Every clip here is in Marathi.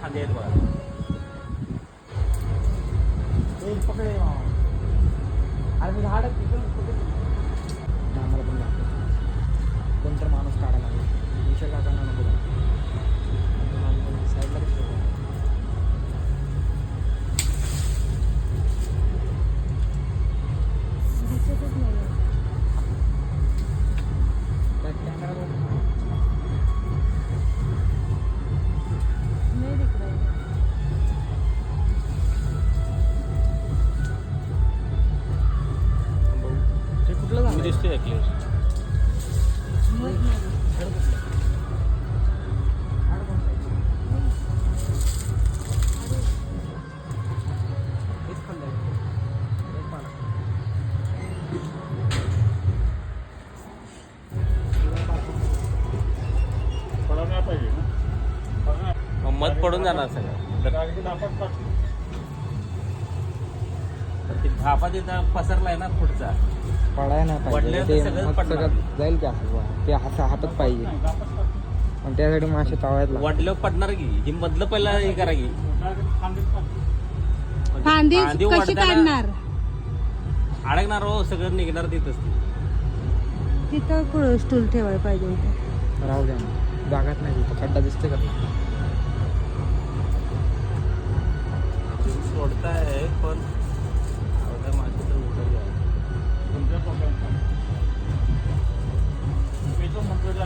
फांदे आहेत बघा. पकडे अरे मी झाड आम्हाला पण लागतो कोणतर माणूस काढायला लागेल विषय काढायला नको साईडला दिसतच नाही कॅमेरा नाही दिख रहा है. ते कुठलं झालं दिसतोय क्लिअर. मग नाही. मत पडून जाणार सगळं. ते धापा तिथं पसरलाय ना पुढचा. पडाय नाही पाहिजे पडल्यावर ते सगळंच मग पडणार. सगळं जाईल की असं बुवा. ते हातात पाहिजे पण त्यासाठी मासे चावायला लागतात. वडलं पडणार की ही मधलं पहिला हे करा की. फांदी फांदी कशी वडताना काढणार अडकणार हो सगळं निघणार तिथंच. तिथं स्टूल ठेवायला पाहिजे होतं. राहू द्या मग. जागाच नाही तिथं खड्डा दिसते का सोडताय पण आवडा मासे तर उतरले.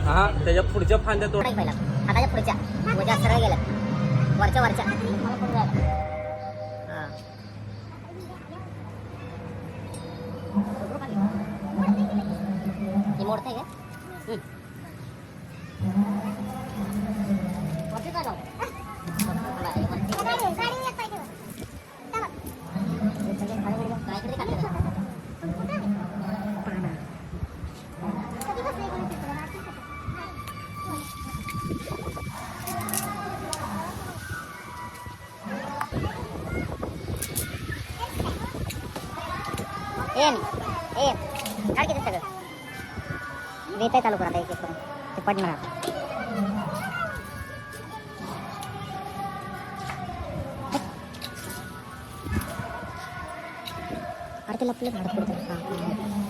हा त्याच्या पुढच्या फांद्या तोड. पहिला हाताच्या पुढच्या वरच्या सरळ गेलं वरच्या वरच्या ही मोडते का वरती काय लावलं? गाडीकडे काढलं का? काढ किती सगळं वेताय चालू करा एक एक करून ते पडणार आता. अरे ते लपलं झाड पुढचं.